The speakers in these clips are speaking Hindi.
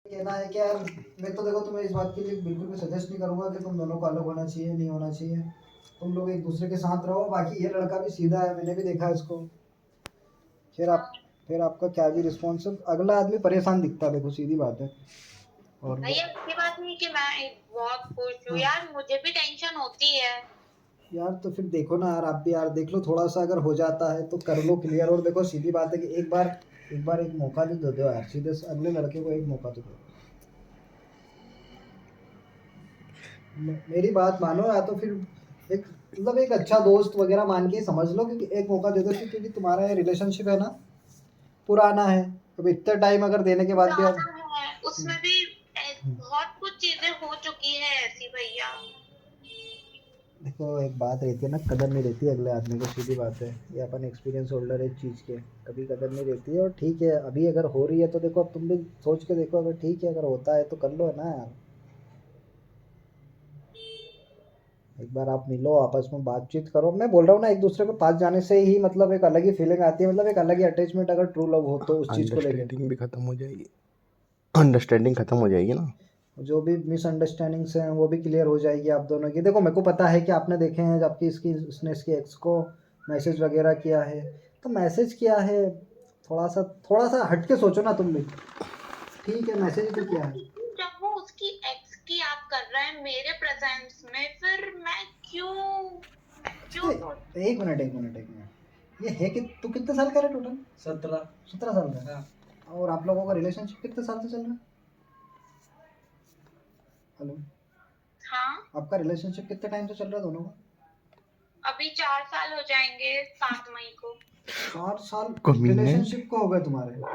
कहना है कि यार मैं तो देखो तुम्हें इस बात के लिए बिल्कुल भी सजेस्ट नहीं करूंगा कि तुम दोनों को अलग होना चाहिए, नहीं होना चाहिए। तुम लोग एक दूसरे के साथ रहो। बाकी ये लड़का भी सीधा है, मैंने भी देखा है इसको। फिर आप फिर आपका क्या भी रिस्पॉन्स, अगला आदमी परेशान दिखता है, देखो सीधी बात है। और भैया अच्छी बात नहीं कि मैं बहुत खुश हूँ हाँ, यार, मुझे भी टेंशन होती है। यार तो फिर देखो ना यार, आप भी यार देख लो, थोड़ा सा अगर हो जाता है तो कर लो क्लियर। और देखो सीधी बात है कि एक बार एक मौका तो दे दो यार, सीधे से अगले लड़के को एक मौका तो दो। मेरी बात मानो, या तो फिर एक मतलब एक अच्छा दोस्त वगैरह मान के समझ लो कि एक मौका दे दो, क्योंकि तुम्हारा ये रिलेशनशिप है ना, पुराना है। अब इतने टाइम अगर देने के बाद भी अब पुराना है, उसमें भी बहुत कुछ चीजें हो चुकी है ऐसी भैया। देखो एक बात रहती है ना, कदर नहीं रहती अगले आदमी को, सीधी बात है। ये अपन एक्सपीरियंस होल्डर है इस चीज़ के। कभी कदर नहीं रहती है। और ठीक है, अभी अगर हो रही है तो देखो, अब तुम भी सोच के देखो, अगर ठीक है, अगर होता है तो कर लो ना यार। एक बार आप मिलो, आपस में बातचीत करो। मैं बोल रहा हूँ ना, एक दूसरे के पास जाने से ही मतलब एक अलग ही फीलिंग आती है, मतलब एक अलग ही अटैचमेंट, अगर ट्रू लव हो तो उस चीज़ को लेके। अंडरस्टैंडिंग भी खत्म हो जाएगी, अंडरस्टैंडिंग खत्म हो जाएगी ना। जो भी मिसअंडरस्टैंडिंग्स हैं वो भी क्लियर हो जाएगी आप दोनों की। देखो मेरे को पता है कि आपने देखे हैं, जबकि इसने इसके एक्स को मैसेज वगैरह किया है, तो मैसेज किया है। थोड़ा सा हट के सोचो ना तुम भी। ठीक है, मैसेज तो किया है। जब वो उसकी एक्स की याद कर रहा है मेरे प्रेजेंस में, फिर मैं क्यों तो क्यों सोच। एक मिनट, ये है कि तू कितने साल का है टोटल? 17 साल का। हाँ। और आप लोगों का रिलेशनशिप कितने साल से चल रहा है? हेलो। हाँ, आपका रिलेशनशिप कितने टाइम से चल रहा है दोनों का? अभी 4 साल हो जाएंगे 7 मई को। 4 साल कमीने। रिलेशनशिप को हो गए तुम्हारे, है ना?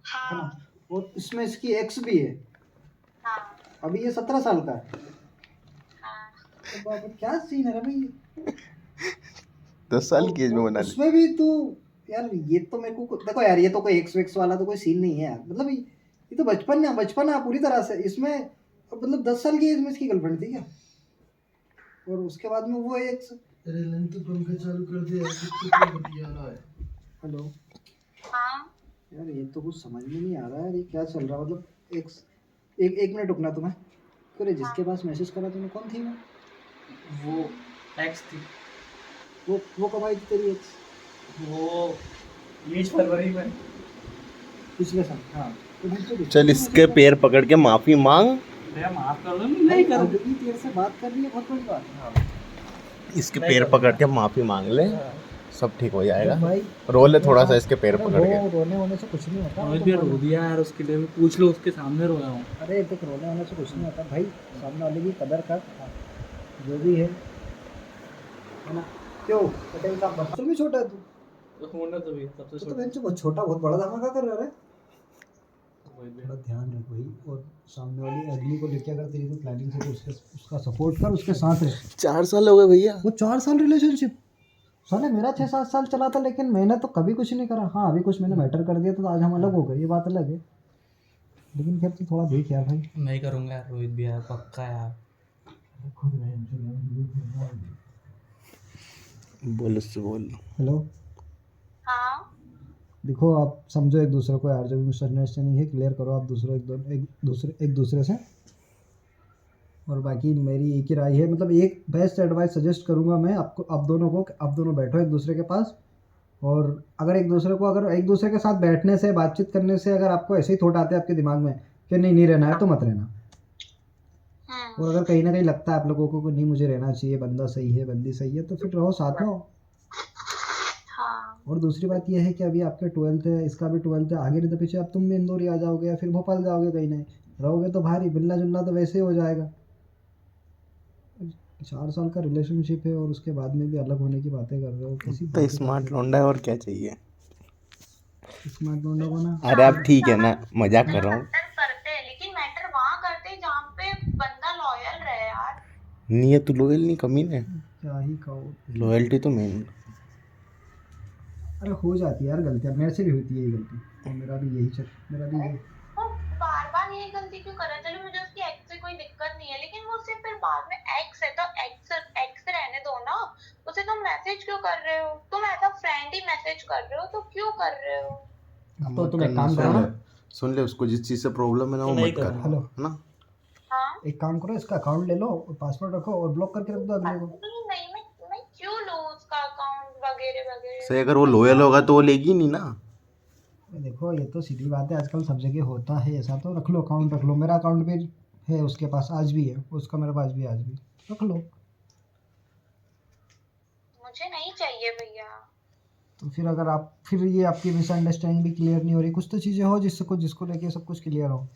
हाँ। और इसमें इसकी एक्स भी है। हाँ। अभी ये 17 साल का है। हाँ। तो बाप रे, क्या सीन है रे भाई। 10 साल की एज में और बना ली। उसमें भी तू, यार ये तो मेरे को देखो यार, ये तो कोई एक्स वेक्स वाला तो कोई सीन नहीं है यार। मतलब ये तो बचपन है पूरी तरह से इसमें। मतलब 10 साल की एज में इसकी गर्लफ्रेंड थी क्या? और उसके बाद में वो एक्स। अरे नन तो पंखा चालू कर दे यार, कितना बतिया रहा है। हेलो। हाँ। यार ये तो कुछ समझ में नहीं आ रहा है, ये क्या चल रहा है? मतलब एक्स, एक मिनट रुकना तुम्हें। अरे जिसके पास मैसेज करा तुम्हें, कौन थी वो एक्स थी, वो कब आई थी तेरी एक्स? वो 20 फरवरी में। पिछले साल? हाँ तो फिर तो चल इसके पैर पकड़ के माफी मांग। भैया माफ कर दो, नहीं करो। अगली तेरे से बात कर रही है, बहुत बड़ी बात है। इसके नहीं पैर करूँगा। पकड़ के माफी मांग ले, सब ठीक हो जाएगा। भाई रो ले थोड़ा सा ऐसा- इसके पैर अरे पकड़ के। वो रोने वोने से कुछ नहीं होता, वो रोहित तो भैया बोलो। रो दिया यार, उसके लिए पूछ लो, उसके सामने रोया हूँ। अरे देख, रोने वोने से कुछ नहीं होता भाई। सामने वाले की कदर कर, जो भी है ना? क्यों पटेल साहब, बच्चों भी छोटा है तू? तो होना तो भी सबसे तो छोटा। बहन से बहुत छोटा, बहुत बड़ा धमाका कर रहा है। रोहित थोड़ा भैया ध्यान रख भाई। और सामने वाली अगली को लेके अगर तेरी कोई प्लानिंग है तो उसका सपोर्ट कर, उसके साथ रह। 4 साल हो गए भैया। वो 4 साल रिलेशनशिप, साले मेरा 6-7 साल चला था, लेकिन मैंने तो कभी कुछ नहीं करा। हाँ अभी कुछ मैंने मैटर कर दिया तो आज हम अलग हो गए, ये बात अलग है। लेकिन खैर तू थोड़ा देख यार भाई। नहीं करूँगा यार रोहित भैया, पक्का यार। खुद बहन से लड़ाई कर रहा है। बोल उससे बोल। हेलो। हाँ। देखो आप समझो एक दूसरे को यार, जो भी मिसअंडरस्टैंडिंग है क्लियर करो आप दूसरे एक दूसरे से। और बाकी मेरी एक ही राय है, मतलब एक बेस्ट एडवाइस सजेस्ट करूंगा मैं आपको, आप दोनों को, आप दोनों बैठो एक दूसरे के पास। और अगर एक दूसरे के साथ बैठने से, बातचीत करने से, अगर आपको ऐसे ही थॉट आते हैं आपके दिमाग में कि नहीं नहीं रहना है, तो मत रहना। और अगर कहीं ना कहीं लगता है आप लोगों को कि नहीं मुझे रहना चाहिए, बंदा सही है, बंदी सही है, तो फिर रहो साथ में हो। हाँ। और दूसरी बात यह है कि अभी आपके 12th है, इसका भी 12th है, आगे नहीं तो पीछे अब तुम भी इंदौर ही आ जाओगे या फिर भोपाल जाओगे, कहीं नहीं रहोगे तो भारी मिलना जुलना तो वैसे ही हो जाएगा। 4 साल का रिलेशनशिप है और उसके बाद में भी अलग होने की बातें कर रहे हो, कैसी तो बातें कर स्मार्ट रहे लौंडा है, और क्या चाहिए। हो? स्मार्ट ढूंढो को ना। अरे अब ठीक है ना, मजाक कर रहा हूँ। मैटर करते हैं, लेकिन मैटर वहां करते हैं जहाँ पे बंदा लॉयल रहे यार। नहीं है तू लोयल, नहीं कमीने। क्या ही कहो। लॉयल्टी तो मेन। अरे हो जाती है यार गलतियाँ, मेरे से भी होती है ये गलती। और मेरा भी यही। वो बार बार ये गलती क्यों कर रहा है? चलो मुझे उसकी एक्स से कोई दिक्कत नहीं है, लेकिन वो उससे फिर बाद में एक्स है तो एक्स रहने दो ना। उसे तुम मैसेज क्यों कर रहे हो? तुम एज अ फ्रेंड ही मैसेज कर रहे हो तो क्यों कर रहे हो? तो तुम एक काम करो ना, सुन ले, उसको जिस चीज़ से प्रॉब्लम है ना वो नहीं मत कर, करूँगा। हेलो, है ना। हाँ एक काम करो, इसका अकाउंट ले लो और पासवर्ड रखो और ब्लॉक करके रख दो अगले को। नहीं नहीं मैं क्यों लूँ उसका अकाउंट वगैरह वगैरह। सही, अगर वो लॉयल होगा तो वो लेगी नहीं ना। देखो ये तो सीधी बात है, आजकल सब जगह होता है ऐसा, तो रख लो अकाउंट, रख लो। मेरा अकाउंट भी है उसके पास, आज भी है उसका मेरे पास भी, आज भी रख लो। मुझे नहीं चाहिए भैया। तो फिर अगर आप, फिर ये आपकी मिसअंडरस्टैंडिंग भी क्लियर नहीं हो रही, कुछ तो चीज़ें हो जिसको लेके सब कुछ क्लियर हो।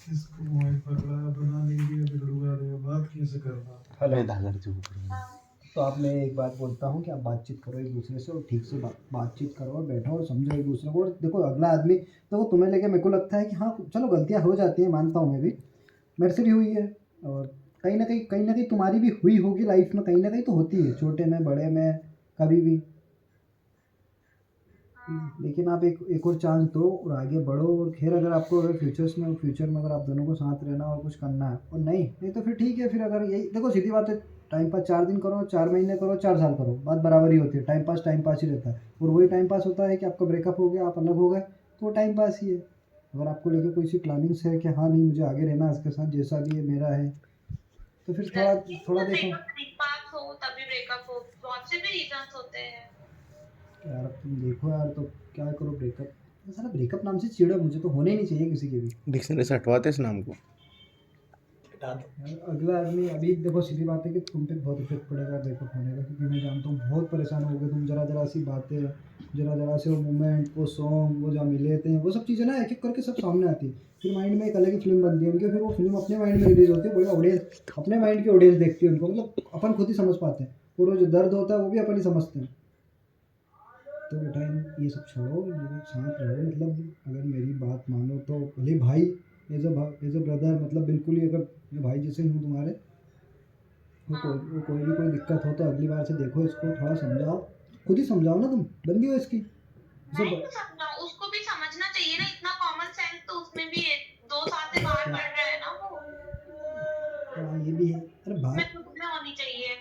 इसको मोबाइल पकड़ा बना देंगे, बिगड़ूंगा रे, बात कैसे करना। हेलो दागर जो तो आप, मैं एक बात बोलता हूँ कि आप बातचीत करो एक दूसरे से, और ठीक से बातचीत करो और बैठो और समझो एक दूसरे को। और देखो अगला आदमी, देखो तुम्हें लेके मेरे को लगता है कि हाँ चलो गलतियाँ हो जाती हैं, मानता हूँ मैं भी, मेरे से भी हुई है, और कहीं ना कहीं तुम्हारी भी हुई होगी लाइफ में, कहीं ना कहीं तो होती है, छोटे में बड़े में कभी भी। लेकिन आप एक और चांस दो और आगे बढ़ो। और खैर अगर आपको, अगर फ्यूचर में अगर आप दोनों को साथ रहना और कुछ करना है, और नहीं तो फिर ठीक है। फिर अगर यही देखो सीधी बात है, टाइम पास 4 दिन करो, 4 महीने करो, 4 साल करो, बात बराबर ही होती है। टाइम पास ही रहता है, और वही टाइम पास होता है कि आपका ब्रेकअप हो गया, आप अलग हो गए, तो वो टाइम पास ही है। अगर आपको लेके कोई सी प्लानिंग्स है कि हाँ नहीं मुझे आगे रहना है इसके साथ, जैसा भी है मेरा है, तो फिर थोड़ा देखो। पास हो तभी ब्रेकअप हो, बहुत से भी रीजंस होते हैं। यार अब तुम देखो यार, तो क्या करो, ब्रेकअप, सारा ब्रेकअप नाम से चिढ़ो, मुझे तो होने ही नहीं चाहिए किसी के भी। डिक्शनरी से हटवाते इस नाम को। यार अगला आदमी, अभी देखो सीधी बात है कि तुम पे बहुत इफेक्ट पड़ेगा ब्रेकअप होने का, क्योंकि मैं जानता हूँ बहुत परेशान हो गए तुम। जरा सी बातें, जरा से वो मोमेंट, वो सॉन्ग, वो जहाँ मिले थे, वो सब चीज़ें ना एक एक करके सब सामने आती है। फिर माइंड में एक अलग ही फिल्म बनती है उनकी, फिर वो फिल्म अपने माइंड में रिलीज होती है, बड़ी ऑडियंस, अपने माइंड की ऑडियंस देखती है उनको, मतलब अपन खुद ही समझ पाते हैं, और वो जो दर्द होता है वो भी अपन ही समझते हैं। तो बेटा ये सब छोड़ो, ये लोग साथ रहो। मतलब अगर मेरी बात मानो तो भले भाई, एज अ ब्रदर, मतलब बिल्कुल ही, अगर मैं भाई जैसे ही हूँ तुम्हारे, वो कोई भी कोई दिक्कत हो तो अगली बार से देखो इसको, थोड़ा समझाओ, खुद ही समझाओ ना, तुम बंदी हो इसकी। नहीं तो समझा, उसको भी समझना चाहिए ना, इतना कॉमन सेंस तो उसमें भी है। 2 साल से बाहर पढ़ रहा है ना वो। हाँ ये भी है। अरे मैं खुद में होनी चाहिए।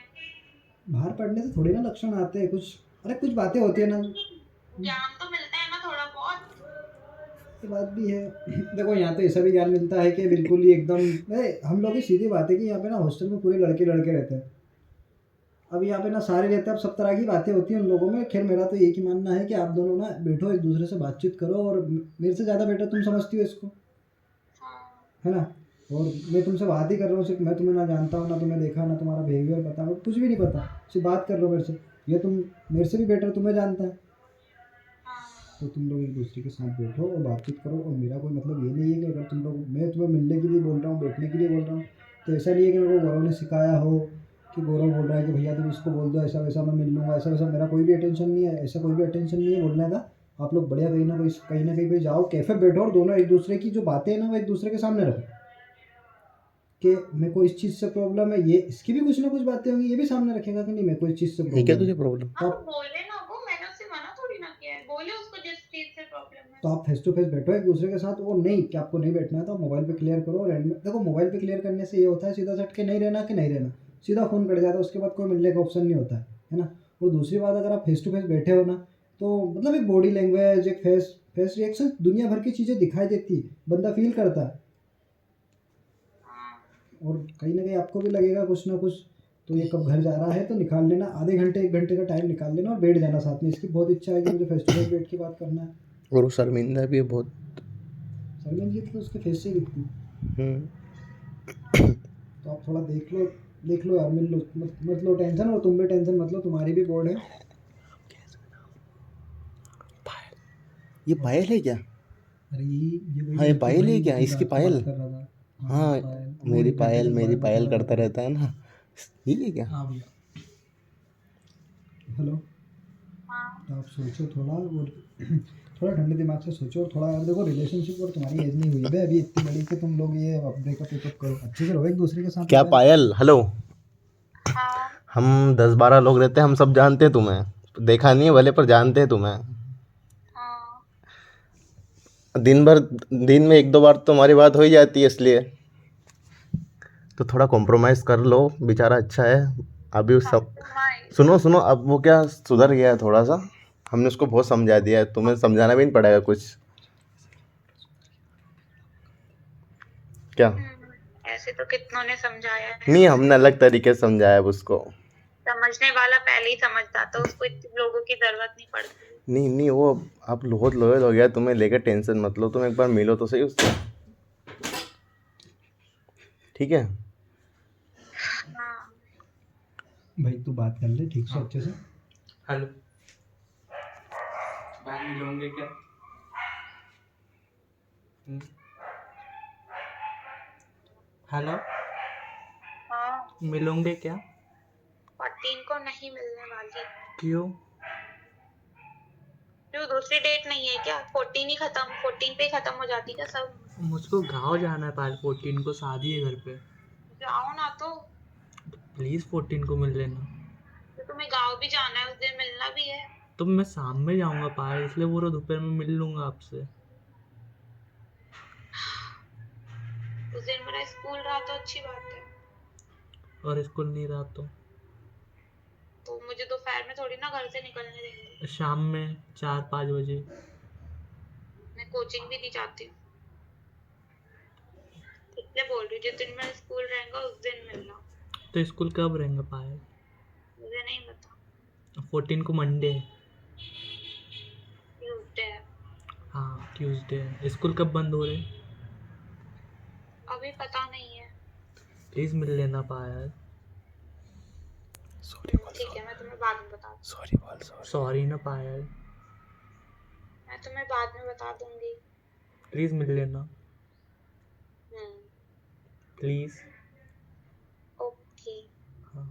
बाहर पढ़ने से थोड़ी ना लक्षण आते हैं कुछ, अरे कुछ बातें होती है ना। ज्ञान तो मिलता है ना थोड़ा बहुत। ये बात भी है। देखो यहाँ तो ऐसा भी ज्ञान मिलता है कि बिल्कुल ही एकदम, हम लोग की सीधी बात है कि यहाँ पे ना हॉस्टल में पूरे लड़के रहते हैं। अब यहाँ पे ना सारे रहते हैं, अब सब तरह की बातें होती हैं उन लोगों में। खैर मेरा तो एक ही मानना है कि आप दोनों ना बैठो, एक दूसरे से बातचीत करो, और मेरे से ज़्यादा बेटर तुम समझती हो इसको, हाँ। है ना। और मैं तुमसे बात ही कर रहा हूँ, सिर्फ मैं तुम्हें ना जानता हूँ, ना तुम्हें देखा, ना तुम्हारा बिहेवियर पता, मैं कुछ भी नहीं पता, सिर्फ बात कर रहा हूँ मेरे से। ये तुम मेरे से भी बेटर तुम्हें जानता है। तो तुम लोग एक दूसरे के साथ बैठो और बातचीत करो। और मेरा कोई मतलब ये नहीं है कि अगर तुम लोग, मैं तुम्हें मिलने के लिए बोल रहा हूँ, बैठने के लिए बोल रहा हूँ, तो ऐसा नहीं है कि मेरे को गौरव ने सिखाया हो, कि गौरव बोल रहा है कि भैया तुम इसको बोल दो ऐसा वैसा, मैं मिल लूँगा ऐसा वैसा। मेरा कोई भी अटेंशन नहीं है, ऐसा कोई भी अटेंशन नहीं है बोलने का। आप लोग बढ़िया कहीं ना कहीं पे जाओ, कैफ़े बैठो, और दोनों एक दूसरे की जो बातें हैं ना वो एक दूसरे के सामने रखो, कि मेरे को इस चीज़ से प्रॉब्लम है, ये इसकी भी कुछ ना कुछ बातें होंगी, ये भी सामने रखेगा कि नहीं मेरे को इस चीज़ से ये क्या प्रॉब्लम तुझे है। प्रॉब्लम? हाँ तो बोले ना, वो मैंने उससे मना थोड़ी ना किया है, बोले उसको जिस चीज से प्रॉब्लम है। तो आप फेस टू फेस बैठो एक दूसरे के साथ। वो नहीं कि आपको नहीं बैठना है तो आप मोबाइल पे क्लियर करो। और एंड में देखो, मोबाइल पे क्लियर करने से ये होता है, सीधा सट के नहीं रहना कि नहीं रहना, सीधा फ़ोन कट जाता है, उसके बाद कोई मिलने का ऑप्शन नहीं होता है ना। और दूसरी बात, अगर आप फेस टू फेस बैठे हो ना, तो मतलब एक बॉडी लैंग्वेज, एक फेस रिएक्शन, दुनिया भर की चीज़ें दिखाई देती है, बंदा फील करता है। और कहीं ना कहीं आपको भी लगेगा कुछ ना कुछ। तो ये कब घर जा रहा है तो निकाल लेना, आधे घंटे 1 घंटे का टाइम निकाल लेना और बैठ जाना साथ में। इसकी बहुत इच्छा है कि मुझे फेस टू फेस बैठ के बात करना है। और वो शर्मिंदा भी है बहुत। शर्मिंदगी तो उसके फेस से ही दिखती है। हम्म। तो आप थोड़ा देख लो यार, मिल लो, मत लो टेंशन, और तुम भी टेंशन मत लो, तुम्हारी भी बोर्ड है। ये पायल है क्या? अरे ये वही हाँ, ये लड़की पायल है भाई क्या? जिसकी इसकी बात की पायल? बात कर रहा था। हाँ, पायल, वो मेरी 1 घंटे पायल तक मेरी बात पायल बता करता रहा रहता है ना, यही है क्या? था। हाँ भैया, हेलो। हाँ तो आप सोचो थोड़ा, और थोड़ा ठंडे दिमाग से सोचो। और थोड़ा यार देखो, रिलेशनशिप और तुम्हारी एज नहीं हुई है अभी इतनी बड़ी कि तुम लोग ये ब्रेकअप करो। अच्छे से रहो एक दूसरे के साथ। क्या पायल? हेलो, हाँ हम 10-12 लोग रहते हैं, हम सब जानते हैं तुम्हें, देखा नहीं है भले पर जानते हैं तुम्हें। हाँ। दिन में 1-2 बार तो हमारी बात हो ही जाती है, इसलिए तो थोड़ा कॉम्प्रोमाइज़ कर लो, बेचारा अच्छा है अभी उस सब। सुनो, अब वो क्या सुधर गया है थोड़ा सा, हमने उसको बहुत समझा दिया है, तुम्हें समझाना भी नहीं पड़ेगा कुछ। क्या? ऐसे तो कितनों ने समझाया है। नहीं, हमने अलग तरीके से समझाया है उसको। समझने वाला पहले ही समझता, तो उसको इतने लोगों की जरूरत नहीं पड़ती। नहीं नहीं, वो आप बहुत लॉयल हो गया, तुम्हें लेकर टेंशन मत लो, तुम एक बार मिलो तो सही उससे, ठीक है? हाँ भाई तू बात कर ले ठीक से अच्छे से। हेलो भाई, मिलोगे क्या? हेलो, हाँ, मिलोगे क्या? 14 को नहीं मिलने वाली। क्यों? क्यों, दूसरी डेट नहीं है क्या? 14 ही खत्म, 14 पे ही खत्म हो जाती क्या सब? मुझको गाँव जाना है पाल 14 को, शादी है घर पे। जाओ ना तो प्लीज़ 14 को मिल लेना। तुम्हें गाँव भी जाना है, उस दिन मिलना भी है। तो मैं शाम में जाऊंगा पायल, इसलिए वो दोपहर में मिल लूंगा आपसे। उस दिन मेरा स्कूल रहा तो अच्छी बात है, और स्कूल नहीं रहा तो मुझे दोपहर में थोड़ी ना घर से निकलने देंगे। तो शाम में 4-5 बजे। मैं कोचिंग भी नहीं जाती हूँ, इसलिए बोल रही हूँ जिस दिन मेरा स्कूल रहेगा उस दिन मिलना। तो स्कूल कब रहेंगे पायल? मुझे नहीं पता, 14 को मंडे है। ट्यूसडे है। हाँ ट्यूसडे है। स्कूल कब बंद हो रहे? अभी पता नहीं है। प्लीज़ मिल लेना पायल। ठीक है, मैं तुम्हें बाद में बता दूँ। सॉरी बोल, सॉरी। सॉरी ना पायल, मैं तुम्हें बाद में बता दूंगी। प्लीज़ मिल लेना, प्लीज़। ओके। हाँ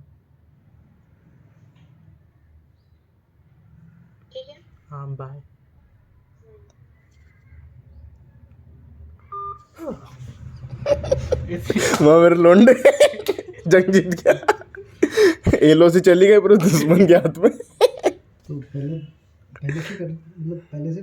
ठीक है। हाँ, बाय। वहाँ मेरे लोंडे जंग जीत गया, एलओसी चली गई पूरे दुश्मन के हाथ में। तो पहले पहले से कर मतलब पहले से